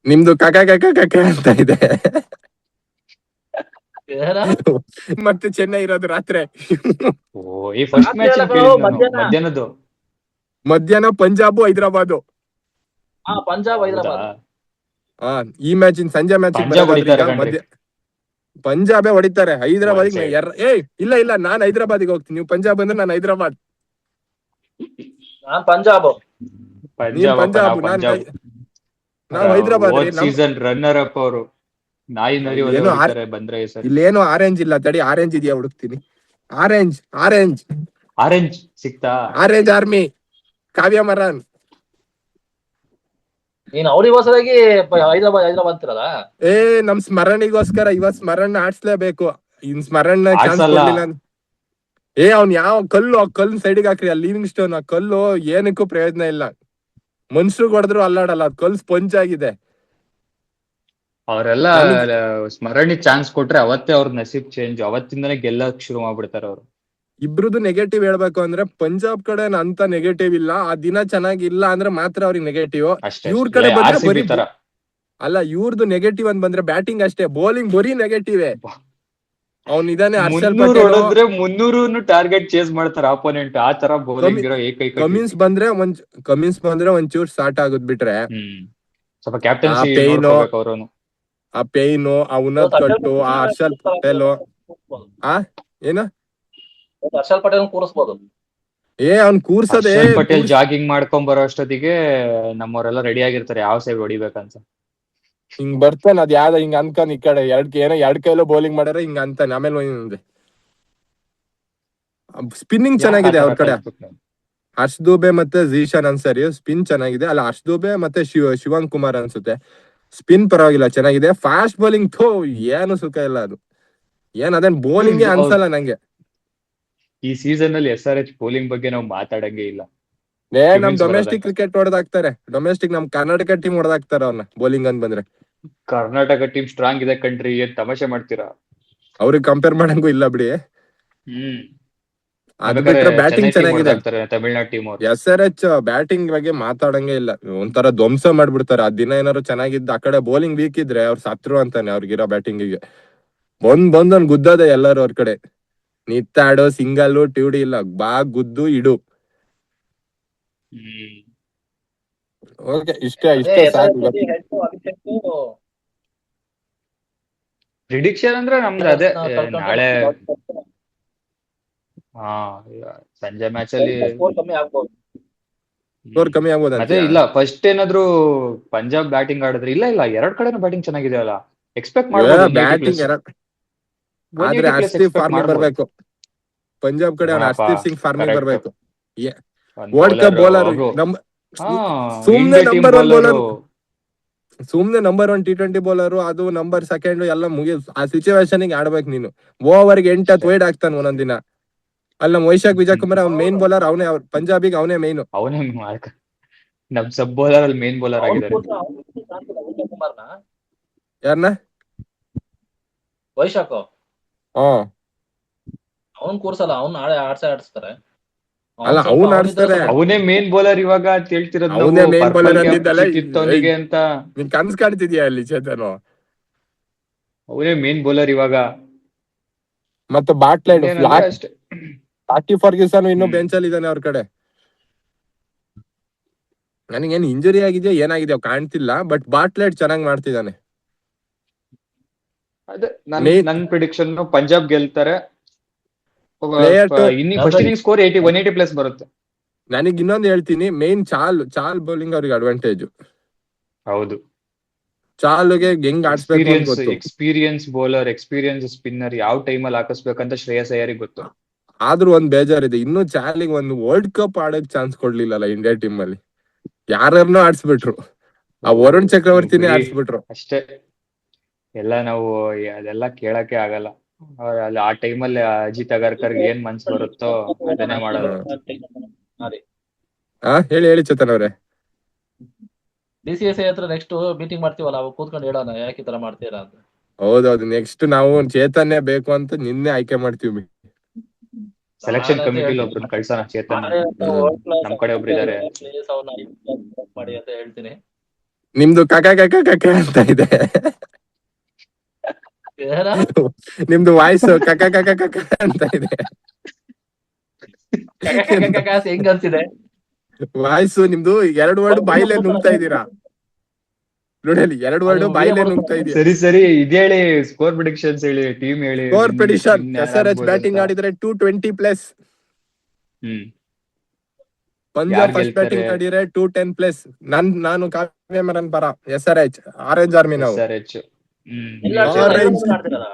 ನಿಮ್ದು ಕಕ ಕಕ ಕಕ ಅಂತ ಇದೆ. ಏನ ಮತ್ತೆ ಚೆನ್ನೈ ಇರೋದು ರಾತ್ರಿ. ಓ ಈ ಫಸ್ಟ್ ರಾತ್ರಿ ಮ್ಯಾಚ್ ಅಲ್ಲ bro, ಕೇಳಿದ್ ನಾನು ಮಧ್ಯಾಹ್ನ. ಮಧ್ಯಾಹ್ನದ್ದು. ಮಧ್ಯಾಹ್ನ ಪಂಜಾಬ್ ಹೈದರಾಬಾದ್. ಪಂಜಾಬ್ ಹೌದಾ? ಹೈದರಾಬಾದ್. ಈ ಮ್ಯಾಚ್ ಸಂಜೆ ಮ್ಯಾಚ್ ಪಂಜಾಬ್ ಹೊಡಿತಾರೆ ಬರೋದಾದ್ರೆ ಕಣ್ರಿ. ಪಂಜಾಬೇ ಹೊಡಿತಾರೆ. Hyderabad One side. ಇಲ್ಲ ಇಲ್ಲ, ನಾನ್ ಹೈದರಾಬಾದ್ಗೆ ಹೋಗ್ತೀನಿ. ನೀವು ಪಂಜಾಬ್ ಅಂದ್ರೆ ನಾನು ಹೈದರಾಬಾದ್. ನಾನ್ ಪಂಜಾಬ್. ನೀನ್ ಪಂಜಾಬ್ ಪಂಜಾಬ್, ನಾವ್ ಹೈದರಾಬಾದ್ ರೀ. ಸೀಸನ್ ರನ್ನರ್ ಅಪ್ ಅವರು ನಾಯಿ ನರಿ ಏನೋ ಹೊಡಿತಾರೆ ಬಂದ್ರೆ ಈ ಸರಿ. ಇಲ್ಲೇನೋ ಆರೆಂಜ್ ಇಲ್ಲ, ತಡಿ ಆರೆಂಜ್ ಇದೆಯಾ ಹುಡುಕ್ತೀನಿ. ಆರೆಂಜ್ ಆರೆಂಜ್ ಸಿಕ್ತಾ? ಆರೆಂಜ್ ಆರ್ಮಿ, ಕಾವ್ಯ ಮರನ್. ನೀನ್ ಅವ್ರಿಗೋಸ್ಕರಾಗಿ ಹೈದರಾಬಾದ್ ಅಂತಿರಲ್ಲ. ನಮ್ ಸ್ಮರಣಿಗೋಸ್ಕರ ಇವತ್ ಸ್ಮರಣ ಆಡ್ಸ್ಲೇಬೇಕು. ಇನ್ ಸ್ಮರಣ ಚಾನ್ಸ್ ಆಡ್ಸಲ್ಲ. ಕೊಡ್ಲಿಲ್ಲ. ಅವ್ನ್ ಯಾವ ಕಲ್ಲು, ಆ ಕಲ್ಲು ಸೈಡ್ಗೆ ಹಾಕ್ರಿ. ಆ ಲೀವಿಂಗ್ ಸ್ಟೋನ್, ಆ ಕಲ್ಲು ಏನಕ್ಕೂ ಪ್ರಯೋಜನ ಇಲ್ಲ. ಮನುಷ್ಯರು ಹೊಡೆದ್ರು ಅಲ್ಲಾಡಲ್ಲ, ಅದ್ ಕಲ್ಲು ಸ್ಪಂಜ್ ಆಗಿದೆ. ಅವರೆಲ್ಲ ಸ್ಮರಣಿ ಚಾನ್ಸ್ ಕೊಟ್ರೆ ಅವತ್ತೇ ಅವ್ರ ನಸೀಬ್ ಚೇಂಜ್. ಅವತ್ತಿಂದನೇ ಗೆಲ್ಲಕ್ ಶುರು ಮಾಡ್ಬಿಡ್ತಾರೆ ಅವ್ರು. ಇಬ್ರದ್ದು ನೆಗೆಟಿವ್ ಹೇಳ್ಬೇಕು ಅಂದ್ರೆ ಪಂಜಾಬ್ ಕಡೆ ಅಂತ ನೆಗೆಟಿವ್ ಇಲ್ಲ. ಆ ದಿನ ಚೆನ್ನಾಗಿಲ್ಲ ಅಂದ್ರೆ ಮಾತ್ರ ಅವ್ರಿಗೆ ನೆಗೆಟಿವ್. ಅಷ್ಟೇ. ಇವ್ರ ಕಡೆ ಬಂದ್ರೆ RCB ಬರೀ ತರ. ಅಲ್ಲ, ಇವ್ರದ್ದು ನೆಗೆಟಿವ್ ಅಂತ ಬಂದ್ರೆ ಬ್ಯಾಟಿಂಗ್ ಅಷ್ಟೇ. ಬೌಲಿಂಗ್ ಬರೀ ನೆಗೆಟಿವ್. ಅವ್ನ್ ಇದಾನೆ ಹರ್ಷಲ್ 300 ಪಟೇಲ್. ಹೊಡೆದ್ರೆ 300 ಟಾರ್ಗೆಟ್ ಚೇಸ್ ಮಾಡ್ತಾರೆ ಆಪೋನೆಂಟ್. ಆ ತರ ಬೌಲಿಂಗ್ ಇರೋ ಏಕೈಕ ಕಮಿನ್ಸ್ ಬಂದ್ರೆ ಒಂಚೂರ್ ಸ್ಟಾರ್ಟ್ ಆಗುದ್ ಬಿಟ್ರೆ ಸ್ವಲ್ಪ ಕ್ಯಾಪ್ಟನ್ಸಿ ಪೇಯ್ನು, ನೋಡ್ಕೋಬೇಕು ಅವ್ರನು. ಆ ಪೇಯ್ನು, ಆ ಉನ್ನತ್ ಕಟ್ಟು, ಆ ಹರ್ಷಲ್ ಪಟೇಲ್ ಏನ ಹರ್ಷಲ್ ಪಟೇಲ್ ಕೂರಿಸ್ಬೋದು. ಅವ್ನ್ ಕೂರ್ಸದೆ. ಹರ್ಷಲ್ ಪಟೇಲ್ ಜಾಗಿಂಗ್ ಮಾಡ್ಕೊಂಡ್ ಬರೋ ಅಷ್ಟೊತ್ತಿಗೆ ನಮ್ಮವರೆಲ್ಲ ರೆಡಿ ಆಗಿರ್ತಾರೆ ಯಾವ ಸೈಡ್ ಹೊಡಿಬೇಕಂತ. ಹಿಂಗ್ ಬರ್ತಾನೆ, ಅದ್ ಯಾವ್ದ ಹಿಂಗ್ ಅನ್ಕೊಂಡ್ ಈ ಕಡೆ ಎರಡ್ ಕೈಲೂ ಬೌಲಿಂಗ್ ಮಾಡ್ಯಾರ ಹಿಂಗ ಅಂತಾನೆ. ಆಮೇಲೆ ಸ್ಪಿನ್ನಿಂಗ್ ಚೆನ್ನಾಗಿದೆ ಅವ್ರ ಕಡೆ. ಹರ್ಷ್ ದೂಬೆ ಮತ್ತೆ ಝೀಶಾನ್ ಅನ್ಸರಿ ಸ್ಪಿನ್ ಚೆನ್ನಾಗಿದೆ. ಅಲ್ಲ, ಹರ್ಷ್ ದೂಬೆ ಮತ್ತೆ ಶಿವಂ ಕುಮಾರ್ ಅನ್ಸುತ್ತೆ. ಸ್ಪಿನ್ ಪರವಾಗಿಲ್ಲ, ಚೆನ್ನಾಗಿದೆ. ಫಾಸ್ಟ್ ಬೌಲಿಂಗ್ ಏನು ಸುಖ ಇಲ್ಲ. ಅದು ಅದೇನ್ ಬೌಲಿಂಗ್ ಅನ್ಸಲ್ಲ ನಂಗೆ. ಈ ಸೀಸನ್ ಅಲ್ಲಿ SRH ಬೌಲಿಂಗ್ ಬಗ್ಗೆ ನಾವು ಮಾತಾಡಂಗೆ ಇಲ್ಲ. ನಮ್ ಡೊಮೆಸ್ಟಿಕ್ ಕ್ರಿಕೆಟ್ ಹೊಡೆದಾಕ್ತಾರೆ. ನಮ್ ಕರ್ನಾಟಕ ಟೀಮ್ ಹೊಡೆದಾಕ್ತಾರ ಅವ್ರನ್ನ ಬೌಲಿಂಗ್ ಅಂತ ಬಂದ್ರೆ. ಕರ್ನಾಟಕ ಟೀಮ್ ಸ್ಟ್ರಾಂಗ್ ಇದೆ ಕಂಟ್ರಿ, ಏನ್ ತಮಾಷೆ ಮಾಡ್ತೀರಾ? ಅವ್ರಿಗೆ ಕಂಪೇರ್ ಮಾಡಂಗೂ ಇಲ್ಲ ಬಿಡಿ. ಅದ್ ಬಿಟ್ರೆ ಬ್ಯಾಟಿಂಗ್ ಚೆನ್ನಾಗಿದೆ. ತಮಿಳ್ನಾಡು ಟೀಮ್ ಅವರು SRH ಬ್ಯಾಟಿಂಗ್ ಬಗ್ಗೆ ಮಾತಾಡಂಗೆ ಇಲ್ಲ. ಒಂಥರ ಧ್ವಂಸ ಮಾಡ್ಬಿಡ್ತಾರೆ. ಆ ದಿನ ಏನಾದ್ರು ಚೆನ್ನಾಗಿದ್ದ, ಆ ಕಡೆ ಬೌಲಿಂಗ್ ವೀಕ್ ಇದ್ರೆ ಅವ್ರು ಸತ್ರು ಅಂತಾನೆ ಅವ್ರಿಗಿರೋ ಬ್ಯಾಟಿಂಗಿಗೆ. ಬಂದ್ ಗುದ್ದದೆ ಎಲ್ಲರೂ ಅವ್ರ ಕಡೆ. ನಿತ್ತಾಡೋ ಸಿಂಗಲ್ ಟ್ಯೂಡಿ ಇಲ್ಲ, ಗುದ್ದು ಇಡು. ಓಕೆ, ಇಷ್ಟೇ ಸಾಕು. ಪ್ರಿಡಿಕ್ಷನ್ ಅಂದ್ರೆ ನಮ್ದು ಅದೇ ನಾಳೆ ಸಂಜೆ ಮ್ಯಾಚ್ ಅಲ್ಲಿ ಸ್ಕೋರ್ ಕಮ್ಮಿ ಆಗ್ಬೋದು ಅದೇ. ಇಲ್ಲ ಫಸ್ಟ್ ಏನಾದ್ರು ಪಂಜಾಬ್ ಬ್ಯಾಟಿಂಗ್ ಆಡಿದ್ರೆ ಇಲ್ಲ ಎರಡ್ ಕಡೆನೂ ಬ್ಯಾಟಿಂಗ್ ಚೆನ್ನಾಗಿದೆ ಅಲ್ಲ. ಎಕ್ಸ್ಪೆಕ್ಟ್ ಮಾಡ್ಬೋದು ಬ್ಯಾಟಿಂಗ್ ಆದ್ರೆ ಹರ್ಷದೀಪ್ ಫಾರ್ಮಿಗೆ ಬರ್ಬೇಕು. ಪಂಜಾಬ್ ಕಡೆ ಅವ್ನು ಹರ್ಷದೀಪ್ ಸಿಂಗ್ ಫಾರ್ಮಿಗೆ ಬರ್ಬೇಕು. ವರ್ಲ್ಡ್ ಕಪ್ ಬೌಲರ್ ಸುಮ್ನೆ ನಂಬರ್ 1 ಬೌಲರ್, ಸುಮ್ನೆ ನಂಬರ್ 1 T20 ಬೌಲರ್, ಅದು ನಂಬರ್ 2 ಎಲ್ಲ ಆ ಸಿಚುವೇಶನ್ ಆಡ್ಬೇಕು ನೀನು. ಓವರ್ಗೆ 8 ವೈಡ್ ಆಗ್ತಾನೆ ಒಂದೊಂದ್ ದಿನ. ಅಲ್ಲಿ ನಮ್ ವೈಶಾಖ್ ವಿಜಯ್ ಕುಮಾರ್ ಅವ್ನ ಮೇನ್ ಬೌಲರ್, ಅವನೇ ಪಂಜಾಬಿಗೆ ಅವನೇ ಮೇನ್. ನಮ್ ಸಬ್ ಬೌಲರ್ ಅಲ್ಲಿ ಮೇನ್ ಬೌಲರ್ ಆಗಿದ್ದಾರೆ. ಯಾರನ್ನ? ವೈಶಾಖ್. ಅವ್ನ್ ಕೂರ್ಸಲ್ಲ, ಅವ್ನ್ ಆಡ್ಸ್ತಾರೆ. ಅಲ್ಲ, ಅವ್ನ್ ಆಡಿಸ್ತಾರೆ. ಅವನೇ ಮೇನ್ ಬೌಲರ್ ಇವಾಗ ಅಂತ ಹೇಳ್ತಿರೋದು. ಅವನೇ ಮೇನ್ ಬೌಲರ್ ಅಂತಿದ್ದಲ್ಲ ಅಂತ ನೀನ್ ಕನ್ಸ್ ಕಾಣ್ತಿದ್ಯಾ ಅಲ್ಲಿ ಚೇತನು? ಅವನೇ ಮೇನ್ ಬೌಲರ್ ಇವಾಗ. ಮತ್ತೆ ಬಾಟ್ಲೈಡ್ ಲಾಕಿ ಫರ್ಗ್ಯೂಸನ್ ಇನ್ನು ಬೆಂಚ್ ಅಲ್ಲಿ ಇದ್ದಾನೆ ಅವ್ರ ಕಡೆ. ನನಗೇನು ಇಂಜುರಿ ಆಗಿದೆಯೋ ಏನಾಗಿದೆಯೋ ಕಾಣ್ತಿಲ್ಲ, ಬಟ್ ಬಾಟ್ಲೈಡ್ ಚೆನ್ನಾಗ್ ಮಾಡ್ತಿದ್ದಾನೆ. ಅದೇ ನನ್ ಪ್ರಿಡಿಕ್ಷನ್ ಪಂಜಾಬ್ ಗೆಲ್ತಾರೆ. ಫಸ್ಟ್ ಇನ್ನಿಂಗ್ ಸ್ಕೋರ್ 180 ಪ್ಲಸ್ ಬರುತ್ತೆ. ನನಗ್ ಇನ್ನೊಂದು ಹೇಳ್ತೀನಿ, ಮೇನ್ ಚಾಲ್ ಬೌಲಿಂಗ್ ಅವ್ರಿಗೆ ಅಡ್ವಾಂಟೇಜ್. ಹೌದು, ಚಾಲ್ಗೆ ಹೆಂಗ್ ಆಡ್ಸ್ಬೇಕು ಅಂತ ಗೊತ್ತು. ಎಕ್ಸ್ಪೀರಿಯನ್ಸ್ ಬೌಲರ್, ಎಕ್ಸ್ಪೀರಿಯನ್ಸ್ ಸ್ಪಿನ್ನರ್ ಯಾವ ಟೈಮಲ್ಲಿ ಹಾಕಿಸ್ಬೇಕಂತ ಶ್ರೇಯಸ್ ಅಯ್ಯರಿಗೆ ಗೊತ್ತು. ಆದ್ರೂ ಒಂದ್ ಬೇಜಾರಿದೆ, ಇನ್ನು ಚಾಲಿಗೆ ಒಂದು ವರ್ಲ್ಡ್ ಕಪ್ ಆಡಕ್ ಚಾನ್ಸ್ ಕೊಡ್ಲಿಲ್ಲಲ್ಲ ಇಂಡಿಯಾ ಟೀಮ್ ಅಲ್ಲಿ. ಯಾರನ್ನೂ ಆಡ್ಸ್ಬಿಟ್ರು. ಆ ವರುಣ್ ಚಕ್ರವರ್ತಿನೇ ಆಡ್ಸ್ಬಿಟ್ರು ಅಷ್ಟೇ. ಎಲ್ಲ ನಾವು ಅದೆಲ್ಲ ಕೇಳಕ್ಕೆ ಆಗಲ್ಲ. ಆ ಟೈಮಲ್ಲಿ ಅಜಿತ್ ಅಗರ್ಕರ್ ಏನ್ ಮನ್ಸ್ ಬರುತ್ತೋ ಅದನ್ನೇ ಮಾಡೋದು. ಹೇಳಿ ಚೇತನ್ ಅವ್ರೆ. DCSI ಹತ್ರ ನೆಕ್ಸ್ಟ್ ಮೀಟಿಂಗ್ ಮಾಡ್ತೀವಲ್ಲ, ಅವಾಗ ಕೂತ್ಕೊಂಡು ಹೇಳೋಣ ಯಾಕೆ ಈ ತರ ಮಾಡ್ತೀರಾ ಅಂತ. ಹೌದೌದು, ನೆಕ್ಸ್ಟ್ ನಾವು ಚೇತನ್ನೇ ಬೇಕು ಅಂತ ನಿನ್ನೆ ಆಯ್ಕೆ ಮಾಡ್ತೀವಿ. ಸೆಲೆಕ್ಷನ್ ಕಮಿಟಿಲಿ ಒಬ್ರನ್ನ ಕಳ್ಸೋಣ. ಚೇತನ್ ನಮ್ ಕಡೆ ಒಬ್ರು ಇದಾರೆ ಮಾಡಿ ಅಂತ ಹೇಳ್ತೀನಿ. ನಿಮ್ದು ಕಕ ಕಕ ಕಕ ಅಂತ ಇದೆ. ಏನ ನಿಮ್ದು ವಾಯ್ಸ್ ಕಕ ಕಕ ಕಕ ಅಂತ ಇದೆ. ಹೆಂಗ್ ಅನ್ಸಿದೆ? ವಾಯ್ಸ್ ನಿಮ್ದು 2 ವರ್ಡ್ ಬಾಯಿಲೆ ನುಂಗ್ತಾ ಇದೀರಾ ನೋಡಿ, ಅಲ್ಲಿ 2 ವರ್ಡ್ ಬಾಯಿಲೆ ನುಂಗ್ತಾ ಇದೀಯ. ಸರಿ ಇದೇಳಿ, ಸ್ಕೋರ್ ಪ್ರಿಡಿಕ್ಷನ್ಸ್ ಹೇಳಿ, ಟೀಮ್ ಹೇಳಿ. ಸ್ಕೋರ್ ಪ್ರಿಡಿಕ್ಷನ್, SRH ಬ್ಯಾಟಿಂಗ್ ಆಡಿದ್ರೆ 220+. ಪಂಜಾಬ್ ಫಸ್ಟ್ ಬ್ಯಾಟಿಂಗ್ ಆಡಿದ್ರೆ 210+. ನಾನು ಕಾವ್ಯ ಮರನ್ ಪರ SRH, ಆರೆಂಜ್ ಆರ್ಮಿ ನಾವು. SRH. ಎಲ್ಲ ಆರೆಂಜ್ ಆಡ್ತಿರಲ್ಲ.